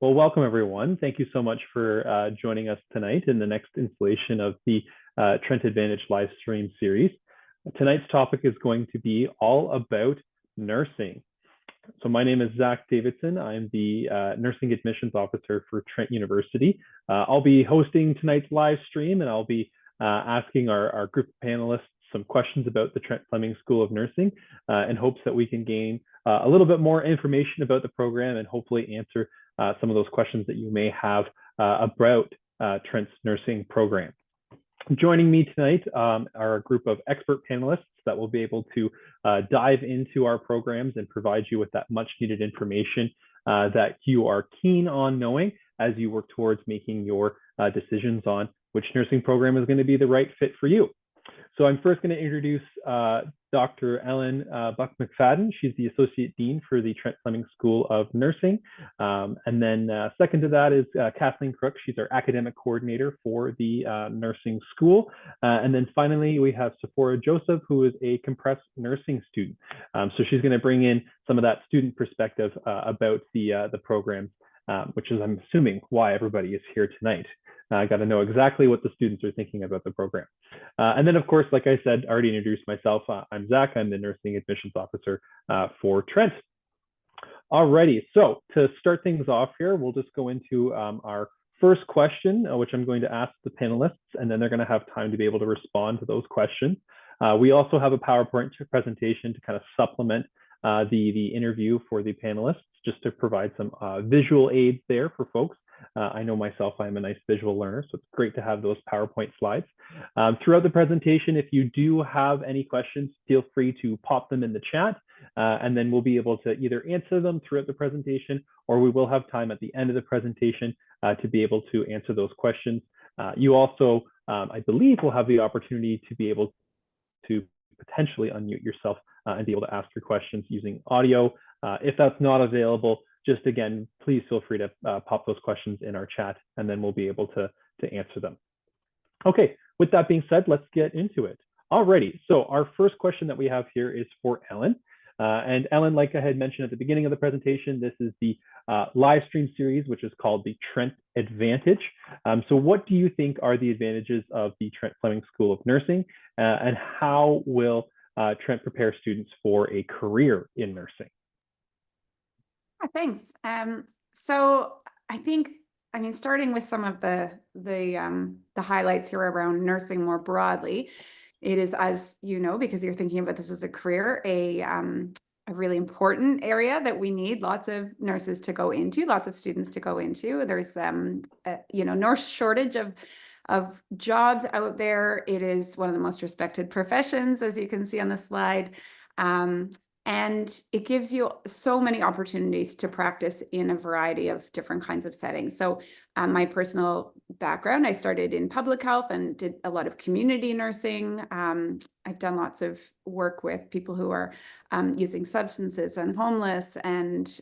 Well, welcome everyone. Thank you so much for joining us tonight in the next installation of the Trent Advantage live stream series. Tonight's topic is going to be all about nursing. So my name is Zach Davidson. I'm the Nursing Admissions Officer for Trent University. I'll be hosting tonight's live stream, and I'll be asking our group of panelists some questions about the Trent Fleming School of Nursing in hopes that we can gain a little bit more information about the program and hopefully answer some of those questions that you may have about Trent's nursing program. Joining me tonight are a group of expert panelists that will be able to dive into our programs and provide you with that much needed information that you are keen on knowing as you work towards making your decisions on which nursing program is going to be the right fit for you. So I'm first going to introduce Dr. Ellen Buck-McFadden. She's the Associate Dean for the Trent Fleming School of Nursing. And then second to that is Kathleen Crook. She's our Academic Coordinator for the nursing school. And then finally, we have Sephora Joseph, who is a compressed nursing student. So she's going to bring in some of that student perspective about the programs, which is, I'm assuming, why everybody is here tonight. I got to know exactly what the students are thinking about the program. And then, of course, like I said, I already introduced myself. I'm Zach. I'm the Nursing Admissions Officer for Trent. Alrighty, so to start things off here, we'll just go into our first question, which I'm going to ask the panelists, and then they're going to have time to be able to respond to those questions. We also have a PowerPoint presentation to kind of supplement the interview for the panelists, just to provide some visual aids there for folks. I know myself, I'm a nice visual learner, so it's great to have those PowerPoint slides. Throughout the presentation, if you do have any questions, feel free to pop them in the chat, and then we'll be able to either answer them throughout the presentation, or we will have time at the end of the presentation to be able to answer those questions. You also, I believe, will have the opportunity to be able to potentially unmute yourself and be able to ask your questions using audio. If that's not available, just again, please feel free to pop those questions in our chat, and then we'll be able to answer them. Okay, with that being said, let's get into it. Alrighty, so our first question that we have here is for Ellen. And Ellen, like I had mentioned at the beginning of the presentation, this is the live stream series, which is called the Trent Advantage. So what do you think are the advantages of the Trent Fleming School of Nursing, and how will Trent prepare students for a career in nursing? Thanks. So I think, starting with some of the highlights here around nursing more broadly, it is, as you know, because you're thinking about this as a career, a really important area that we need lots of nurses to go into, lots of students to go into. There's no shortage of jobs out there. It is one of the most respected professions, as you can see on the slide. And it gives you so many opportunities to practice in a variety of different kinds of settings. So my personal background, I started in public health and did a lot of community nursing. I've done lots of work with people who are using substances and homeless, and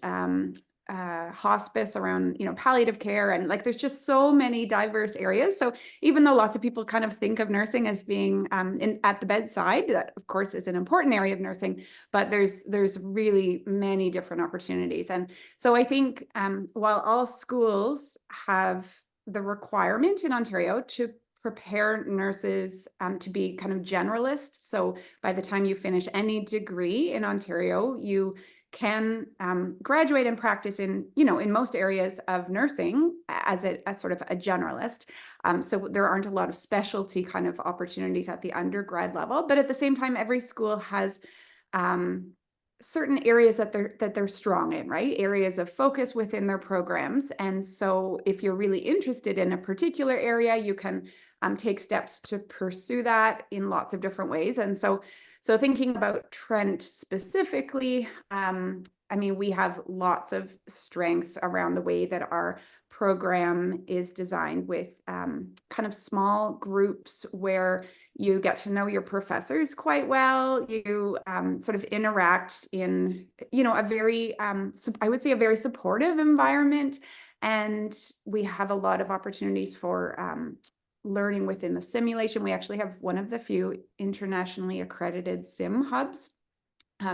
hospice around, palliative care, and there's just so many diverse areas. So even though lots of people kind of think of nursing as being at the bedside, that of course is an important area of nursing, but there's really many different opportunities. And so I think while all schools have the requirement in Ontario to prepare nurses to be kind of generalists, so by the time you finish any degree in Ontario, you can graduate and practice in most areas of nursing as sort of a generalist. So there aren't a lot of specialty kind of opportunities at the undergrad level, but at the same time, every school has certain areas that they're strong in, right? Areas of focus within their programs. And so if you're really interested in a particular area, you can take steps to pursue that in lots of different ways. And so thinking about Trent specifically, we have lots of strengths around the way that our program is designed, with kind of small groups where you get to know your professors quite well. You sort of interact in, a very, I would say, a very supportive environment. And we have a lot of opportunities for learning within the simulation. We actually have one of the few internationally accredited sim hubs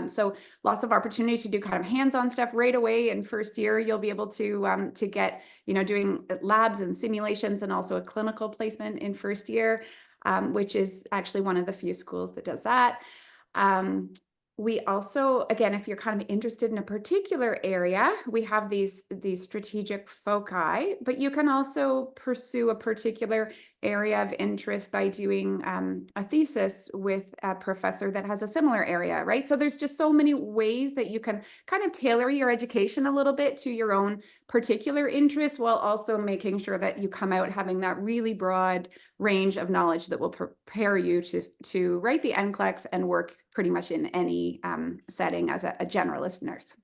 So lots of opportunity to do kind of hands-on stuff right away in first year. You'll be able to get, doing labs and simulations, and also a clinical placement in first year, which is actually one of the few schools that does that. We also, again, if you're kind of interested in a particular area, we have these strategic foci, but you can also pursue a particular area of interest by doing a thesis with a professor that has a similar area, right? So there's just so many ways that you can kind of tailor your education a little bit to your own particular interests, while also making sure that you come out having that really broad range of knowledge that will prepare you to write the NCLEX and work pretty much in any setting as a generalist nurse.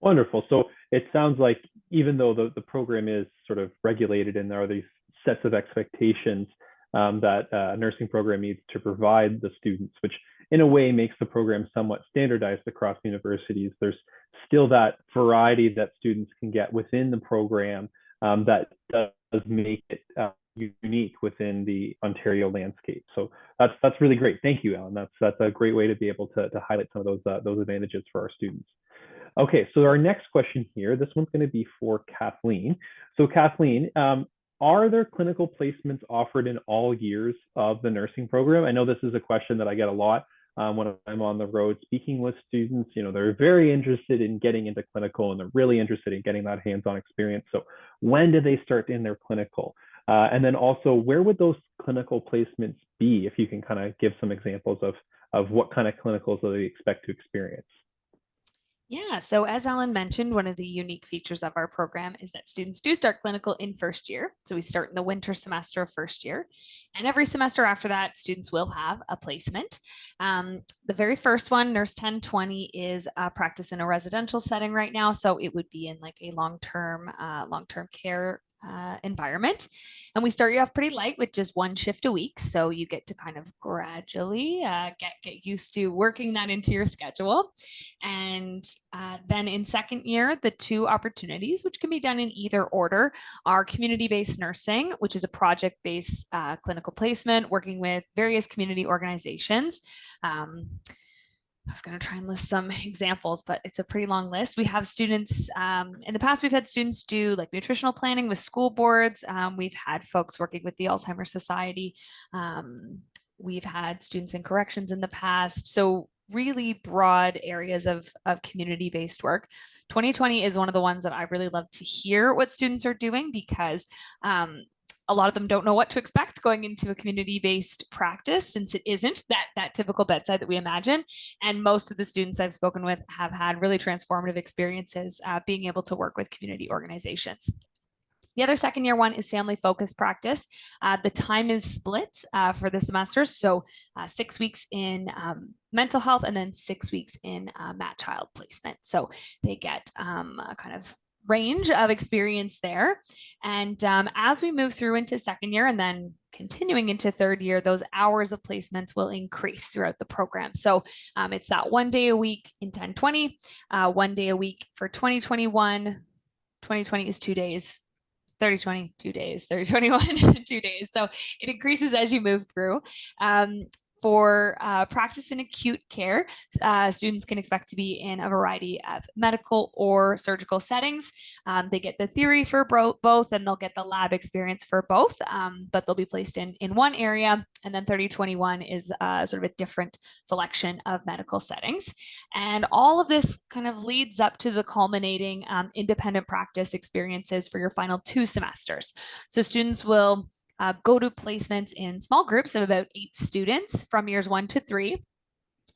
Wonderful. So it sounds like even though the program is sort of regulated and there are these sets of expectations that a nursing program needs to provide the students, which in a way makes the program somewhat standardized across universities, there's still that variety that students can get within the program that does make it unique within the Ontario landscape. So that's really great. Thank you, Ellen. That's a great way to be able to highlight some of those advantages for our students. Okay, so our next question here, this one's going to be for Kathleen. So Kathleen, are there clinical placements offered in all years of the nursing program? I know this is a question that I get a lot when I'm on the road speaking with students. They're very interested in getting into clinical, and they're really interested in getting that hands-on experience. So when do they start in their clinical? And then also, where would those clinical placements be, if you can kind of give some examples of what kind of clinicals do they expect to experience? Yeah, so as Ellen mentioned, one of the unique features of our program is that students do start clinical in first year. So we start in the winter semester of first year. And every semester after that, students will have a placement. The very first one, Nurse 1020, is a practice in a residential setting right now. So it would be in like a long-term care environment. And we start you off pretty light with just one shift a week. So you get to kind of gradually get used to working that into your schedule. And then in second year, the two opportunities, which can be done in either order, are community-based nursing, which is a project-based clinical placement working with various community organizations. I was going to try and list some examples, but it's a pretty long list. We have students, in the past, we've had students do like nutritional planning with school boards. We've had folks working with the Alzheimer's Society. We've had students in corrections in the past. So really broad areas of community-based work. 2020 is one of the ones that I really love to hear what students are doing, because a lot of them don't know what to expect going into a community-based practice, since it isn't that typical bedside that we imagine. And most of the students I've spoken with have had really transformative experiences being able to work with community organizations. The other second year one is family focused practice. The time is split for the semester. So 6 weeks in mental health, and then 6 weeks in mat child placement. So they get a kind of range of experience there. And as we move through into second year and then continuing into third year, those hours of placements will increase throughout the program. So it's that 1 day a week in 1020, 1 day a week for 2021. 2020 is 2 days. 3020, 2 days, 3021, 2 days. So it increases as you move through. For practice in acute care, students can expect to be in a variety of medical or surgical settings. They get the theory for both, and they'll get the lab experience for both, but they'll be placed in one area. And then 3021 is sort of a different selection of medical settings. And all of this kind of leads up to the culminating independent practice experiences for your final 2 semesters. So students will go to placements in small groups of about 8 students from years 1 to 3.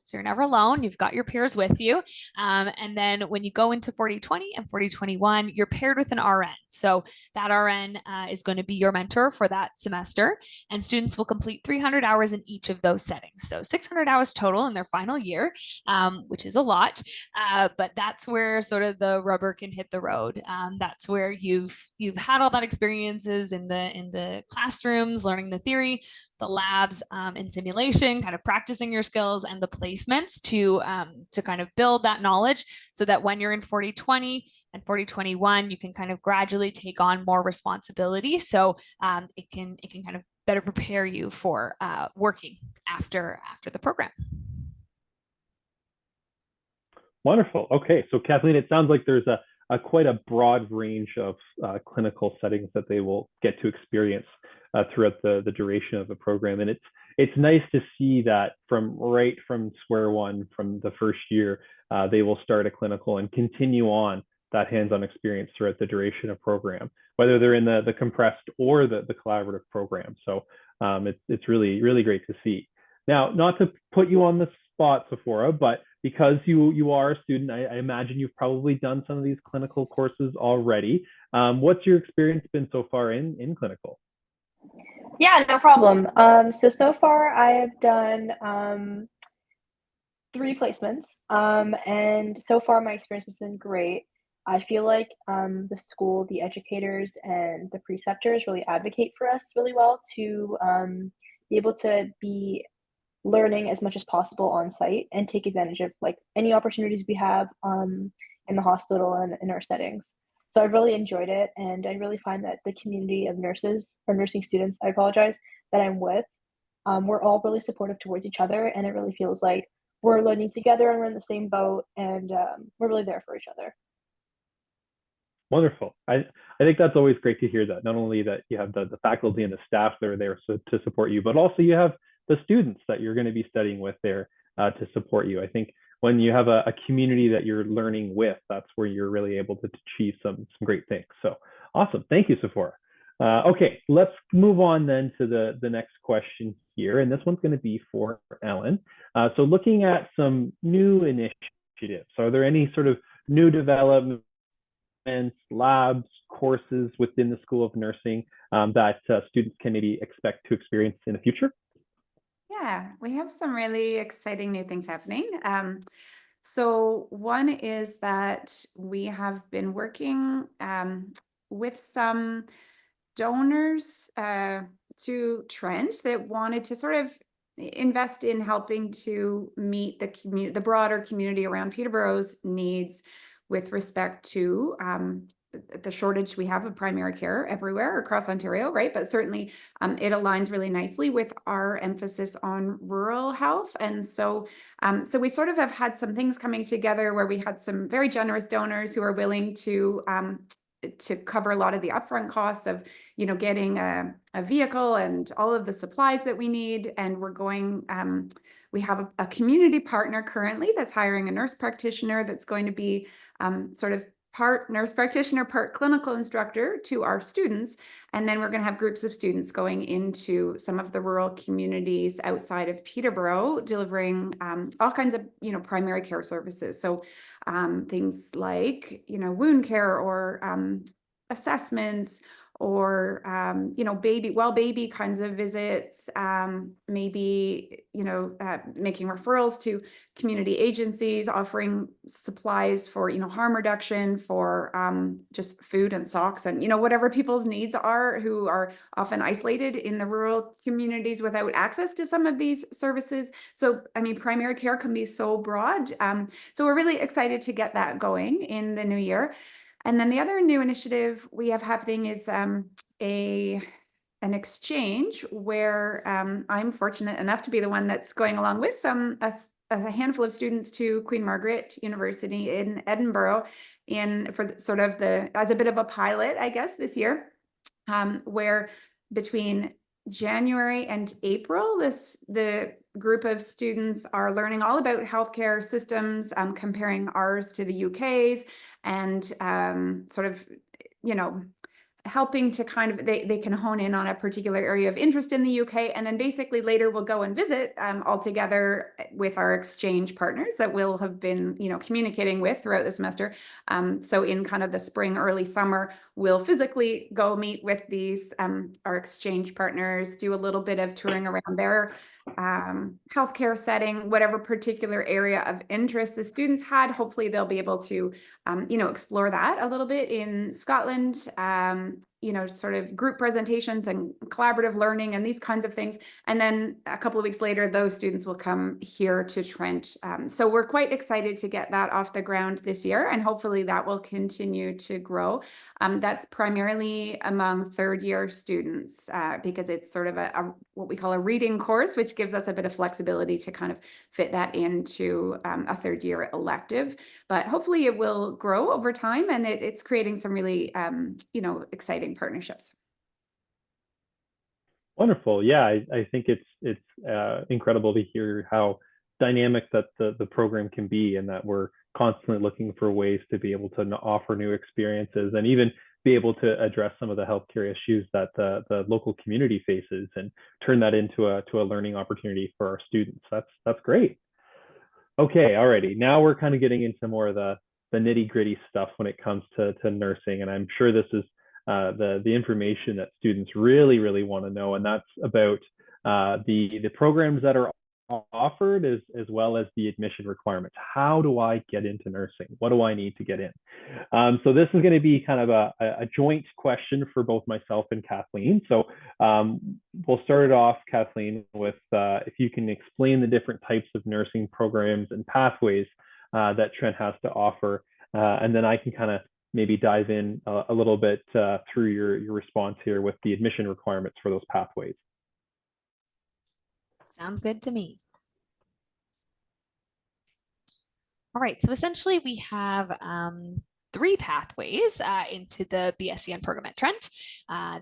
So you're never alone. You've got your peers with you. And then when you go into 4020 and 4021, you're paired with an RN. So that RN is going to be your mentor for that semester. And students will complete 300 hours in each of those settings. So 600 hours total in their final year, which is a lot. But that's where sort of the rubber can hit the road. That's where you've had all that experiences in the classrooms, learning the theory, the labs, and simulation, kind of practicing your skills, and the placements to kind of build that knowledge, so that when you're in 4020 and 4021, you can kind of gradually take on more responsibility. So it can kind of better prepare you for working after the program. Wonderful. Okay, so Kathleen, it sounds like there's a quite a broad range of clinical settings that they will get to experience throughout the duration of the program, and it's nice to see that from square one, from the first year, they will start a clinical and continue on that hands-on experience throughout the duration of program, whether they're in the compressed or the collaborative program. So it's really great to see. Now, not to put you on the spot, Sephora, but because you are a student, I imagine you've probably done some of these clinical courses already. What's your experience been so far in clinical? Yeah, no problem. So far I have done 3 placements, and so far my experience has been great. I feel like the school, the educators, and the preceptors really advocate for us really well to be able to be learning as much as possible on site and take advantage of like any opportunities we have in the hospital and in our settings. So I've really enjoyed it, and I really find that the community of nurses or nursing students, I apologize, that I'm with, we're all really supportive towards each other, and it really feels like we're learning together and we're in the same boat, and we're really there for each other. Wonderful. I think that's always great to hear, that not only that you have the faculty and the staff that are there to support you, but also you have the students that you're going to be studying with there to support you. I think when you have a community that you're learning with, that's where you're really able to achieve some great things. So awesome. Thank you, Sephora. Okay, let's move on then to the next question here. And this one's going to be for Ellen. So looking at some new initiatives, are there any sort of new developments, labs, courses within the School of Nursing that students can maybe expect to experience in the future? Yeah, we have some really exciting new things happening. So one is that we have been working with some donors to Trent that wanted to sort of invest in helping to meet the broader community around Peterborough's needs with respect to the shortage we have of primary care everywhere across Ontario, right? But certainly it aligns really nicely with our emphasis on rural health. And so we sort of have had some things coming together where we had some very generous donors who are willing to cover a lot of the upfront costs of, getting a vehicle and all of the supplies that we need. And we're going, we have a community partner currently that's hiring a nurse practitioner that's going to be sort of part nurse practitioner, part clinical instructor to our students. And then we're going to have groups of students going into some of the rural communities outside of Peterborough, delivering all kinds of, primary care services. So things like, wound care or assessments, or baby kinds of visits, maybe making referrals to community agencies, offering supplies for harm reduction, for just food and socks, and whatever people's needs are, who are often isolated in the rural communities without access to some of these services. So I mean, primary care can be so broad. So we're really excited to get that going in the new year. And then the other new initiative we have happening is an exchange where I'm fortunate enough to be the one that's going along with a handful of students to Queen Margaret University in Edinburgh as a bit of a pilot, I guess, this year, where between January and April, the group of students are learning all about healthcare systems, comparing ours to the UK's, and sort of, helping to kind of, they can hone in on a particular area of interest in the UK, and then basically later we'll go and visit all together with our exchange partners that we'll have been communicating with throughout the semester. So in kind of the spring, early summer, we'll physically go meet with these our exchange partners, do a little bit of touring around their healthcare setting, whatever particular area of interest the students had. Hopefully they'll be able to explore that a little bit in Scotland, you know, sort of group presentations and collaborative learning and these kinds of things. And then a couple of weeks later, those students will come here to Trent. So we're quite excited to get that off the ground this year, and hopefully that will continue to grow. That's primarily among third-year students because it's sort of what we call a reading course, which gives us a bit of flexibility to kind of fit that into a third-year elective. But hopefully it will grow over time, and it's creating some really, you know, exciting partnerships. Wonderful. Yeah, I think it's incredible to hear how dynamic that the program can be, and that we're constantly looking for ways to be able to offer new experiences and even be able to address some of the healthcare issues that the local community faces and turn that into a learning opportunity for our students. That's great. Okay, alrighty. Now we're kind of getting into more of the nitty gritty stuff when it comes to nursing, and I'm sure this is the information that students really want to know, and that's about the programs that are offered as well as the admission requirements. How do I get into nursing? What do I need to get in? So this is going to be kind of a joint question for both myself and Kathleen. So we'll start it off, Kathleen, with if you can explain the different types of nursing programs and pathways that Trent has to offer, and then I can kind of maybe dive in a little bit through your response here with the admission requirements for those pathways. Sounds good to me. All right, so essentially we have 3 pathways into the BSEN program at Trent.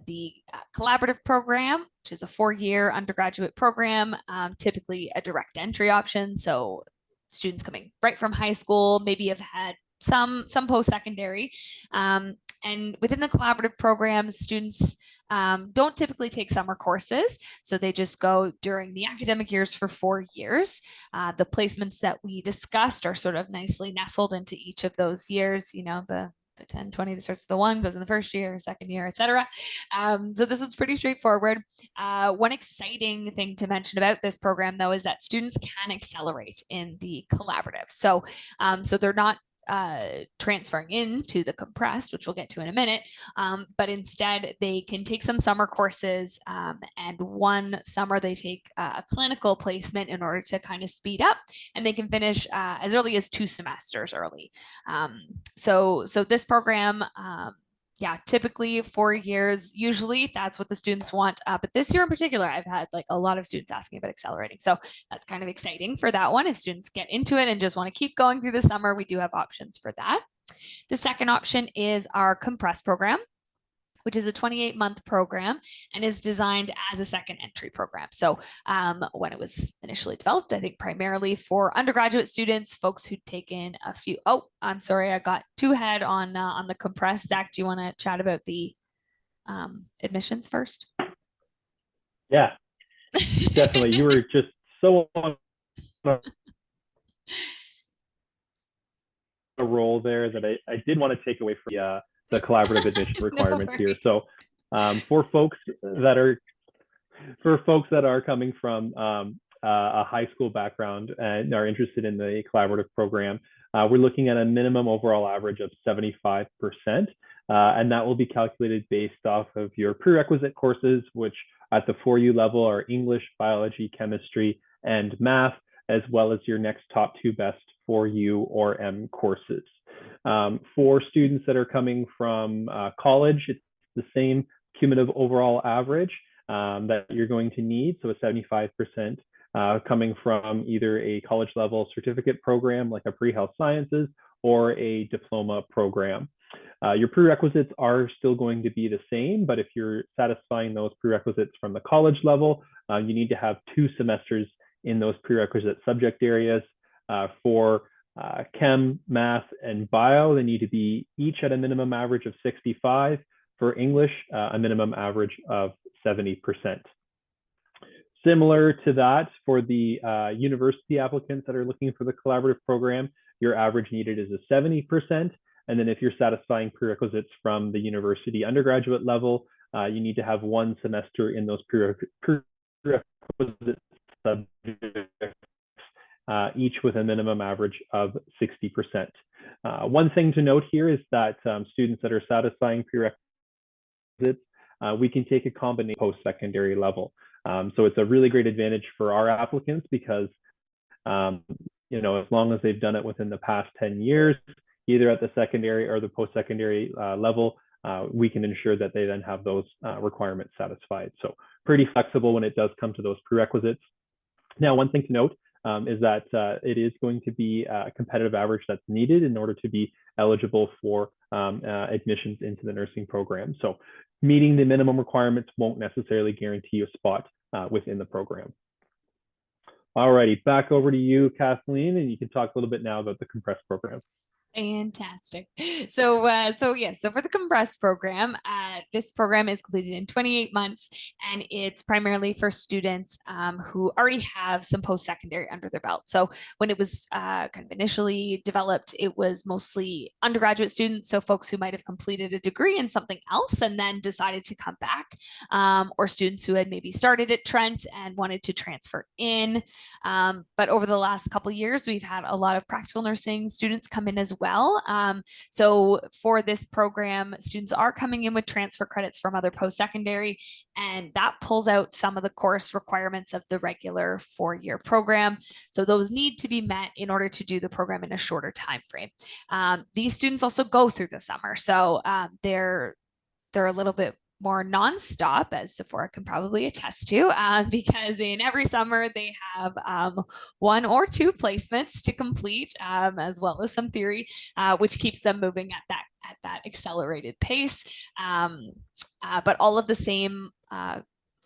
The collaborative program, which is a 4-year undergraduate program, typically a direct entry option. So students coming right from high school maybe have had some post-secondary. And within the collaborative program, students don't typically take summer courses. So they just go during the academic years for 4 years. The placements that we discussed are sort of nicely nestled into each of those years. You know, the 10, 20 that starts with the 1 goes in the first year, second year, etc. So this one's pretty straightforward. One exciting thing to mention about this program, though, is that students can accelerate in the collaborative. So they're not transferring into the compressed, which we'll get to in a minute, but instead they can take some summer courses, and one summer they take a clinical placement in order to kind of speed up, and they can finish as early as 2 semesters early. So this program, yeah, typically 4 years, usually that's what the students want. But this year in particular, I've had like a lot of students asking about accelerating. So that's kind of exciting for that one. If students get into it and just want to keep going through the summer, we do have options for that. The second option is our compressed program, which is a 28-month program and is designed as a second entry program. So when it was initially developed, I think primarily for undergraduate students, folks who'd taken a few, oh, I'm sorry, I got too ahead on the compressed. Zach, do you want to chat about the admissions first? Yeah, definitely. You were just so on a roll there that I did want to take away from the collaborative admission requirements No here. So for folks that are coming from a high school background and are interested in the collaborative program, we're looking at a minimum overall average of 75%. And that will be calculated based off of your prerequisite courses, which at the 4U level are English, biology, chemistry, and math, as well as your next top 2 best 4U or M courses. For students that are coming from college, it's the same cumulative overall average that you're going to need. So a 75% coming from either a college level certificate program like a pre-health sciences or a diploma program. Your prerequisites are still going to be the same, but if you're satisfying those prerequisites from the college level, you need to have 2 semesters in those prerequisite subject areas. For chem, math, and bio, they need to be each at a minimum average of 65. For English, a minimum average of 70%. Similar to that, for the university applicants that are looking for the collaborative program, your average needed is a 70%. And then if you're satisfying prerequisites from the university undergraduate level, you need to have 1 semester in those prerequisite subjects, each with a minimum average of 60%. One thing to note here is that students that are satisfying prerequisites we can take a combination post-secondary level. So it's a really great advantage for our applicants because you know, as long as they've done it within the past 10 years, either at the secondary or the post-secondary level, we can ensure that they then have those requirements satisfied. So pretty flexible when it does come to those prerequisites. Now, one thing to note is that it is going to be a competitive average that's needed in order to be eligible for admissions into the nursing program. So meeting the minimum requirements won't necessarily guarantee you a spot within the program. Alrighty, back over to you, Kathleen, and you can talk a little bit now about the compressed program. Fantastic. So for the compressed program, this program is completed in 28 months, and it's primarily for students who already have some post-secondary under their belt. So when it was kind of initially developed, it was mostly undergraduate students, so folks who might have completed a degree in something else and then decided to come back, or students who had maybe started at Trent and wanted to transfer in. But over the last couple of years, we've had a lot of practical nursing students come in as well. So for this program, students are coming in with transfer credits from other post-secondary, and that pulls out some of the course requirements of the regular 4-year program. So those need to be met in order to do the program in a shorter time frame. These students also go through the summer, so they're a little bit more nonstop, as Sephora can probably attest to, because in every summer they have 1 or 2 placements to complete, as well as some theory, which keeps them moving at that accelerated pace. But all of the same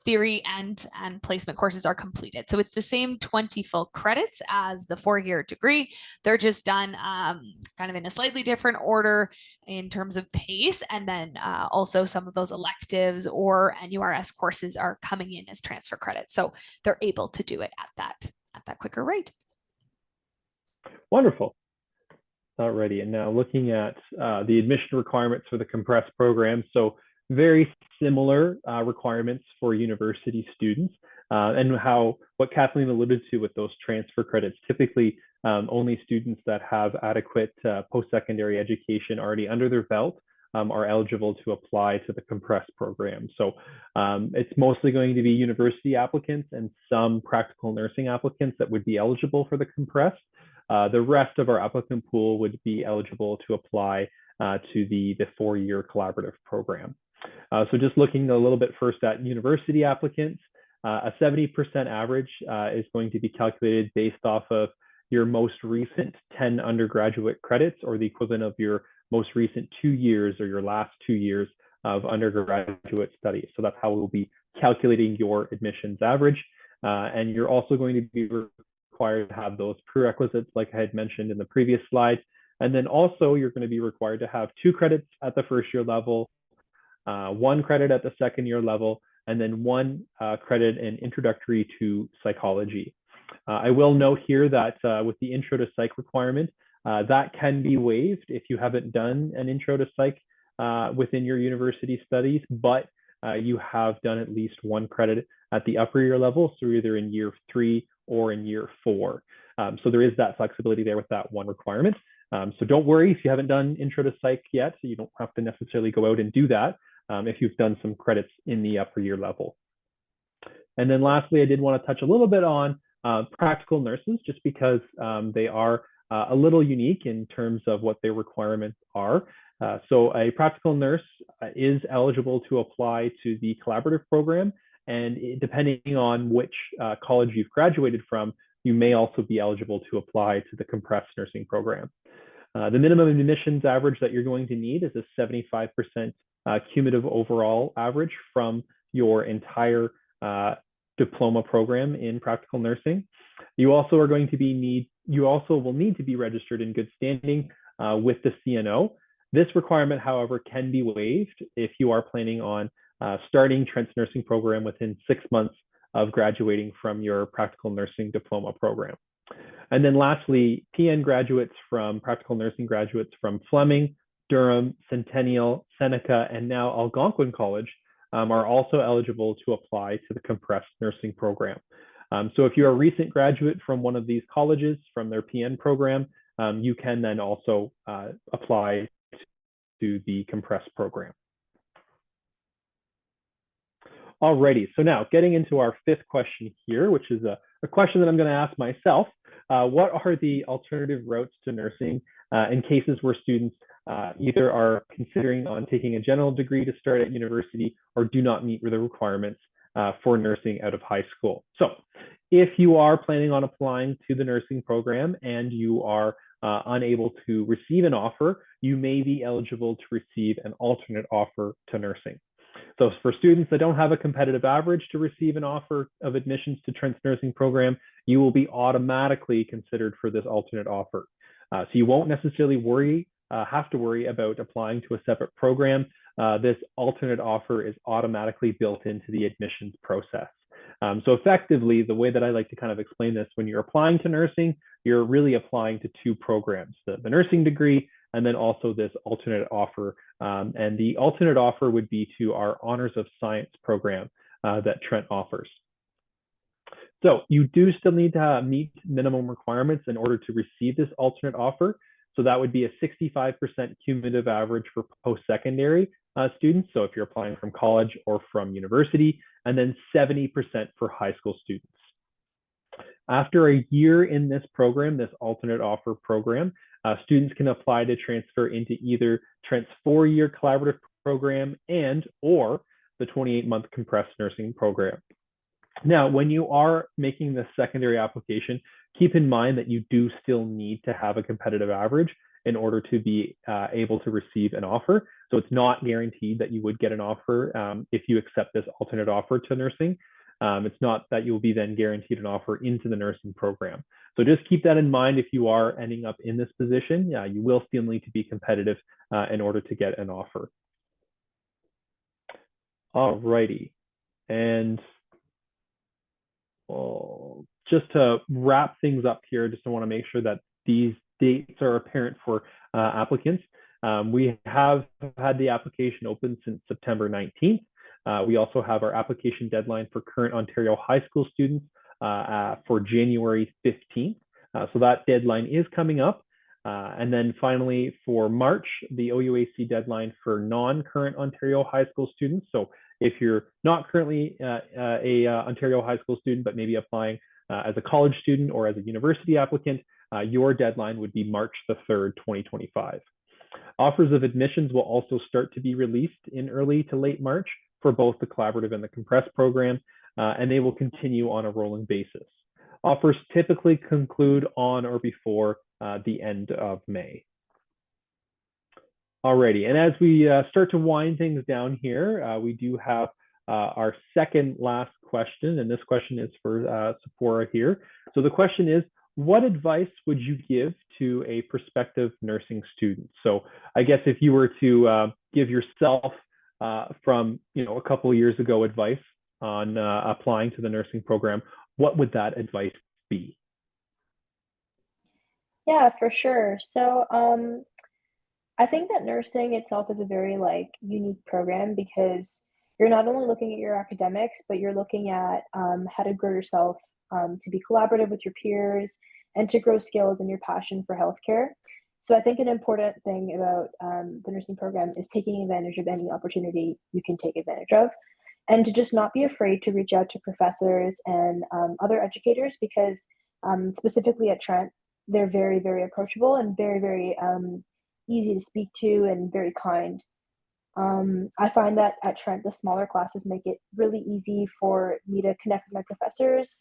theory and placement courses are completed. So it's the same 20 full credits as the 4-year degree. They're just done kind of in a slightly different order in terms of pace. And then also some of those electives or NURS courses are coming in as transfer credits. So they're able to do it at that quicker rate. Wonderful. Alrighty, and now looking at the admission requirements for the compressed program. So very similar requirements for university students, and what Kathleen alluded to with those transfer credits. Typically, only students that have adequate post-secondary education already under their belt are eligible to apply to the compressed program. So it's mostly going to be university applicants and some practical nursing applicants that would be eligible for the compressed. The rest of our applicant pool would be eligible to apply to the 4-year collaborative program. So just looking a little bit first at university applicants, a 70% average is going to be calculated based off of your most recent 10 undergraduate credits, or the equivalent of your most recent 2 years or your last 2 years of undergraduate studies. So that's how we'll be calculating your admissions average. And you're also going to be required to have those prerequisites, like I had mentioned in the previous slide. And then also you're going to be required to have 2 credits at the 1st-year level, 1 credit at the 2nd-year level, and then 1 credit in introductory to psychology. I will note here that with the intro to psych requirement, that can be waived if you haven't done an intro to psych within your university studies, but you have done at least 1 credit at the upper year level, so either in year 3 or in year 4. So there is that flexibility there with that 1 requirement. So don't worry if you haven't done intro to psych yet, so you don't have to necessarily go out and do that if you've done some credits in the upper year level. And then lastly, I did want to touch a little bit on practical nurses, just because they are a little unique in terms of what their requirements are. So a practical nurse is eligible to apply to the collaborative program, and depending on which college you've graduated from, you may also be eligible to apply to the compressed nursing program. The minimum admissions average that you're going to need is a 75% cumulative overall average from your entire diploma program in practical nursing. You also will need to be registered in good standing with the CNO. This requirement, however, can be waived if you are planning on starting Trent's nursing program within 6 months of graduating from your practical nursing diploma program. And then lastly, PN graduates from practical nursing graduates from Fleming, Durham, Centennial, Seneca, and now Algonquin College are also eligible to apply to the compressed nursing program. So if you're a recent graduate from one of these colleges from their PN program, you can then also apply to the compressed program. Alrighty, so now getting into our fifth question here, which is a question that I'm going to ask myself. What are the alternative routes to nursing in cases where students either are considering on taking a general degree to start at university or do not meet the requirements for nursing out of high school? So if you are planning on applying to the nursing program and you are unable to receive an offer, you may be eligible to receive an alternate offer to nursing. So for students that don't have a competitive average to receive an offer of admissions to Trent's nursing program, you will be automatically considered for this alternate offer. So you won't necessarily have to worry about applying to a separate program. This alternate offer is automatically built into the admissions process. So effectively, the way that I like to kind of explain this, when you're applying to nursing, you're really applying to two programs, the nursing degree and then also this alternate offer. And the alternate offer would be to our Honors of Science program that Trent offers. So you do still need to meet minimum requirements in order to receive this alternate offer. So that would be a 65% cumulative average for post-secondary students. So if you're applying from college or from university, and then 70% for high school students. After a year in this program, this alternate offer program, students can apply to transfer into either Trent's 4-year collaborative program or the 28-month compressed nursing program. Now, when you are making the secondary application, keep in mind that you do still need to have a competitive average in order to be able to receive an offer. So it's not guaranteed that you would get an offer if you accept this alternate offer to nursing. It's not that you'll be then guaranteed an offer into the nursing program. So just keep that in mind if you are ending up in this position. Yeah, you will still need to be competitive in order to get an offer. Alrighty, and just to wrap things up here, just want to make sure that these dates are apparent for applicants. We have had the application open since September 19th. We also have our application deadline for current Ontario high school students for January 15th. So that deadline is coming up. And then finally for March, the OUAC deadline for non-current Ontario high school students. So if you're not currently a Ontario high school student, but maybe applying as a college student or as a university applicant, your deadline would be March the 3rd, 2025. Offers of admissions will also start to be released in early to late March for both the collaborative and the compressed program, and they will continue on a rolling basis. Offers typically conclude on or before the end of May. Alrighty, and as we start to wind things down here, we do have our second last question, and this question is for Sephora here. So the question is, what advice would you give to a prospective nursing student? So I guess if you were to give yourself from a couple of years ago advice on applying to the nursing program, what would that advice be? Yeah, for sure. So I think that nursing itself is a very unique program because you're not only looking at your academics, but you're looking at how to grow yourself, to be collaborative with your peers, and to grow skills and your passion for healthcare. So I think an important thing about the nursing program is taking advantage of any opportunity you can take advantage of, and to just not be afraid to reach out to professors and other educators because specifically at Trent, they're very, very approachable and very, very easy to speak to and very kind. I find that at Trent, the smaller classes make it really easy for me to connect with my professors.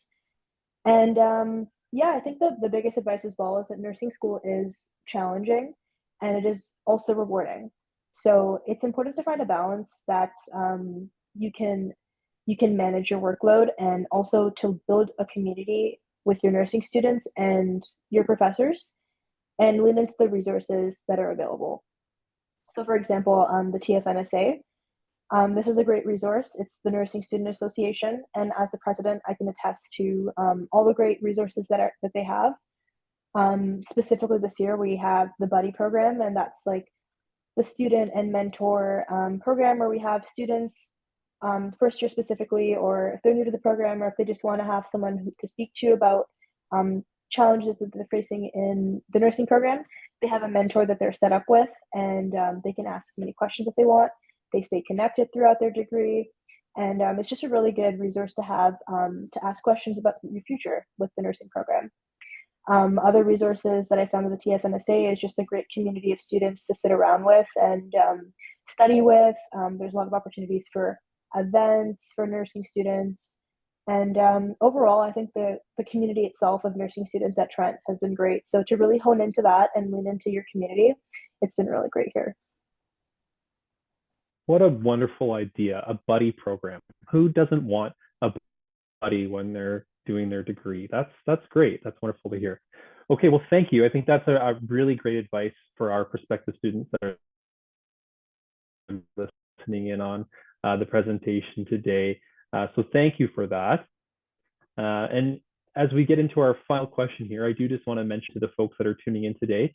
And yeah, I think the biggest advice as well is that nursing school is challenging and it is also rewarding. So it's important to find a balance that you can manage your workload and also to build a community with your nursing students and your professors and lean into the resources that are available. So for example, the TFNSA, this is a great resource. It's the Nursing Student Association, and as the president, I can attest to all the great resources that they have. Specifically this year, we have the Buddy program, and that's like the student and mentor program where we have students first year specifically, or if they're new to the program, or if they just want to have someone to speak to about challenges that they're facing in the nursing program, they have a mentor that they're set up with, and they can ask as many questions if they want. They stay connected throughout their degree, And it's just a really good resource to have to ask questions about your future with the nursing program. Other resources that I found with the TFNSA is just a great community of students to sit around with and study with. There's a lot of opportunities for events for nursing students. And overall, I think the community itself of nursing students at Trent has been great. So to really hone into that and lean into your community, it's been really great here. What a wonderful idea, a buddy program. Who doesn't want a buddy when they're doing their degree? That's great. That's wonderful to hear. Okay, well, thank you. I think that's a really great advice for our prospective students that are listening in on the presentation today. So thank you for that. And as we get into our final question here, I do just want to mention to the folks that are tuning in today,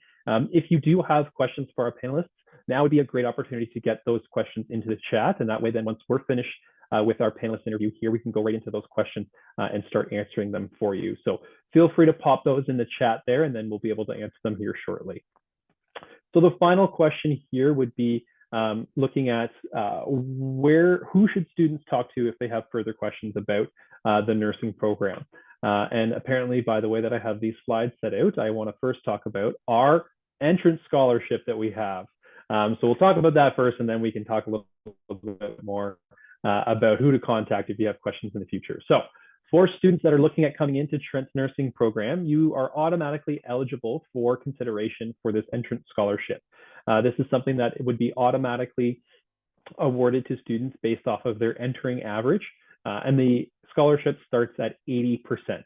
if you do have questions for our panelists, now would be a great opportunity to get those questions into the chat. And that way, then once we're finished with our panelist interview here, we can go right into those questions and start answering them for you. So feel free to pop those in the chat there, and then we'll be able to answer them here shortly. So the final question here would be looking at who should students talk to if they have further questions about the nursing program. And apparently, by the way that I have these slides set out, I want to first talk about our entrance scholarship that we have. So we'll talk about that first, and then we can talk a little bit more about who to contact if you have questions in the future. So for students that are looking at coming into Trent's nursing program, you are automatically eligible for consideration for this entrance scholarship. This is something that would be automatically awarded to students based off of their entering average, and the scholarship starts at 80%.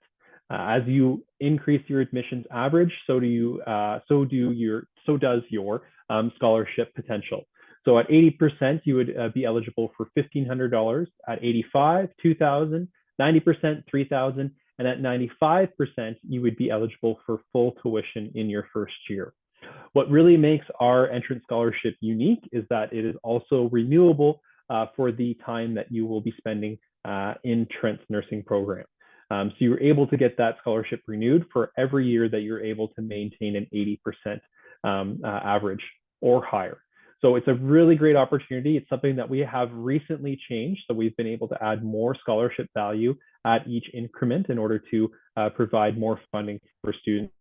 As you increase your admissions average, so does your scholarship potential. So at 80%, you would be eligible for $1,500. At 85, $2,000, 90%, $3,000, and at 95%, you would be eligible for full tuition in your first year. What really makes our entrance scholarship unique is that it is also renewable for the time that you will be spending in Trent's nursing program. So you're able to get that scholarship renewed for every year that you're able to maintain an 80% average or higher. So it's a really great opportunity. It's something that we have recently changed. So we've been able to add more scholarship value at each increment in order to provide more funding for students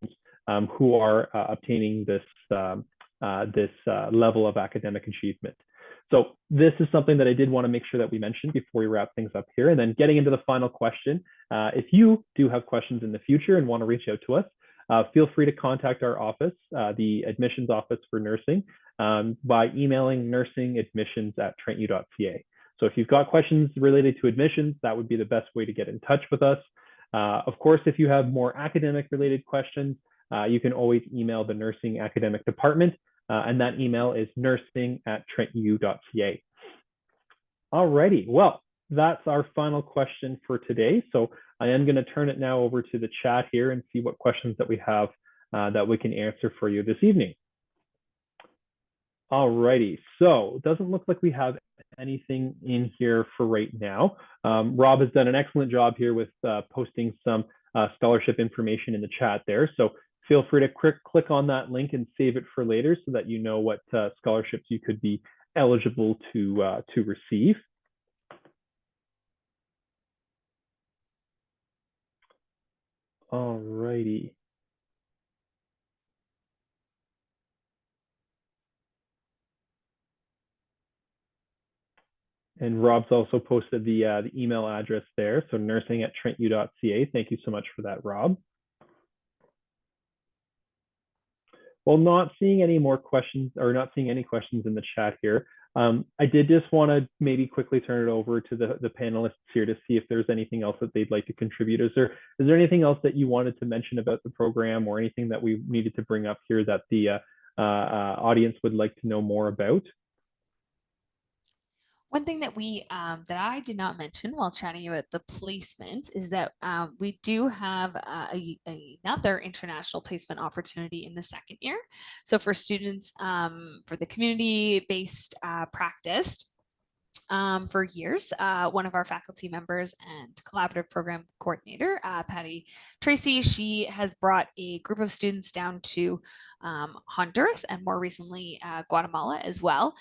who are obtaining this level of academic achievement. So this is something that I did want to make sure that we mentioned before we wrap things up here. And then getting into the final question, if you do have questions in the future and want to reach out to us, feel free to contact our office, the admissions office for nursing, by emailing nursingadmissions@trentu.ca. So if you've got questions related to admissions, that would be the best way to get in touch with us. Of course, if you have more academic related questions, you can always email the nursing academic department, and that email is nursing@trentu.ca. Alrighty, well, that's our final question for today. So I am going to turn it now over to the chat here and see what questions that we have that we can answer for you this evening. Alrighty, so it doesn't look like we have anything in here for right now. Rob has done an excellent job here with posting some scholarship information in the chat there. So feel free to click on that link and save it for later so that you know what scholarships you could be eligible to receive. Alrighty. And Rob's also posted the email address there, so nursing@trentu.ca. Thank you so much for that, Rob. Well, not seeing any more questions, or not seeing any questions in the chat here, I did just want to maybe quickly turn it over to the panelists here to see if there's anything else that they'd like to contribute. Is there anything else that you wanted to mention about the program, or anything that we needed to bring up here that the audience would like to know more about? One thing that that I did not mention while chatting about the placements is that we do have another international placement opportunity in the second year. So for students for the community-based practice, for years, one of our faculty members and collaborative program coordinator, Patty Tracy, she has brought a group of students down to Honduras and more recently Guatemala as well.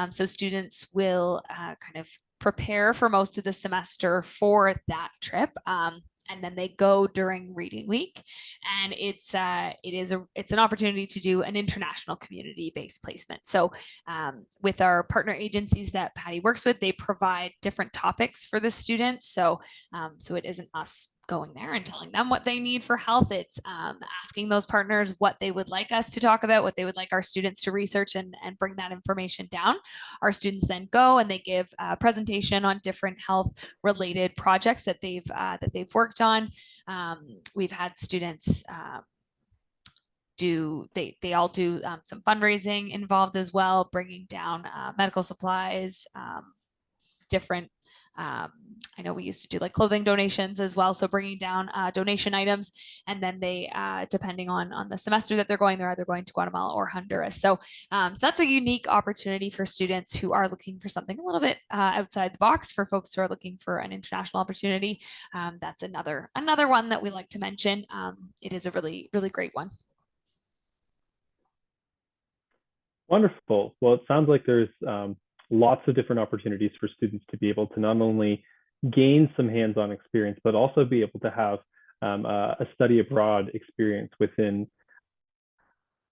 So students will kind of prepare for most of the semester for that trip. And then they go during reading week, and it's an opportunity to do an international community-based placement. So with our partner agencies that Patty works with, they provide different topics for the students. So it isn't us going there and telling them what they need for health. It's asking those partners what they would like us to talk about, what they would like our students to research, and bring that information down. Our students then go and they give a presentation on different health related projects that they've worked on. We've had students they all do some fundraising involved as well, bringing down medical supplies, different I know we used to do like clothing donations as well. So bringing down donation items, and then they, depending on the semester that they're either going to Guatemala or Honduras. So that's a unique opportunity for students who are looking for something a little bit outside the box. For folks who are looking for an international opportunity, that's another one that we like to mention. It is a really, really great one. Wonderful. Well, it sounds like there's lots of different opportunities for students to be able to not only gain some hands-on experience, but also be able to have a study abroad experience within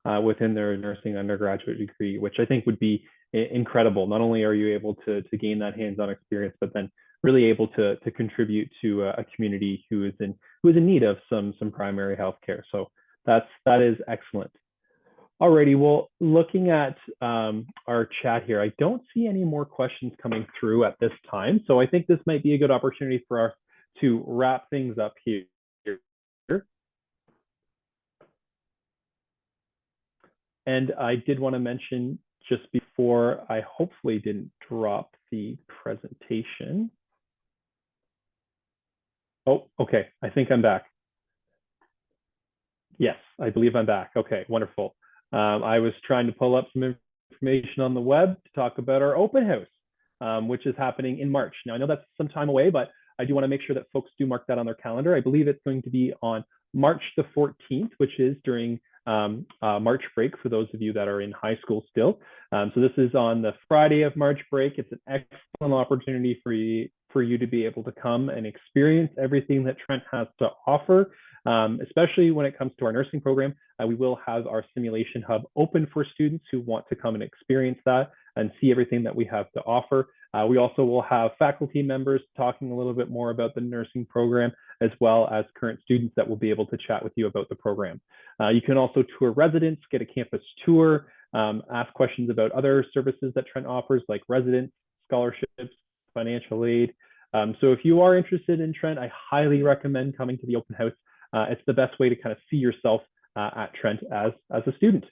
their nursing undergraduate degree, which I think would be incredible. Not only are you able to gain that hands-on experience, but then really able to contribute to a community who is in need of some primary health care. So that is excellent. Alrighty, well, looking at our chat here, I don't see any more questions coming through at this time. So I think this might be a good opportunity for us to wrap things up here. And I did want to mention just before, I hopefully didn't drop the presentation. Oh, okay, I think I'm back. Yes, I believe I'm back. Okay, wonderful. I was trying to pull up some information on the web to talk about our open house, which is happening in March. Now, I know that's some time away, but I do want to make sure that folks do mark that on their calendar. I believe it's going to be on March the 14th, which is during March break for those of you that are in high school still. So this is on the Friday of March break. It's an excellent opportunity for you to be able to come and experience everything that Trent has to offer. Especially when it comes to our nursing program, we will have our simulation hub open for students who want to come and experience that and see everything that we have to offer. We also will have faculty members talking a little bit more about the nursing program, as well as current students that will be able to chat with you about the program. You can also tour residents, get a campus tour, ask questions about other services that Trent offers, like residence scholarships, financial aid. So if you are interested in Trent, I highly recommend coming to the open house. It's the best way to kind of see yourself at Trent as a student.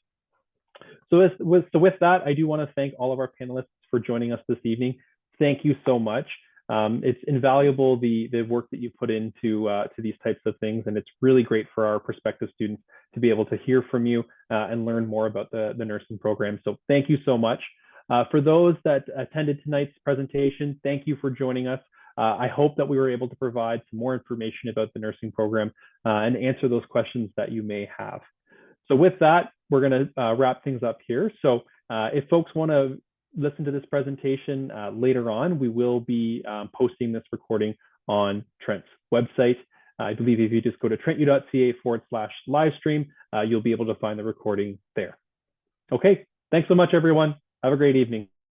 So with that, I do want to thank all of our panelists for joining us this evening. Thank you so much. It's invaluable, the work that you put into to these types of things, and it's really great for our prospective students to be able to hear from you and learn more about the nursing program. So thank you so much. For those that attended tonight's presentation, thank you for joining us. I hope that we were able to provide some more information about the nursing program and answer those questions that you may have. So with that, we're going to wrap things up here. So if folks want to listen to this presentation later on, we will be posting this recording on Trent's website. I believe if you just go to trentu.ca/livestream, you'll be able to find the recording there. Okay, thanks so much, everyone. Have a great evening.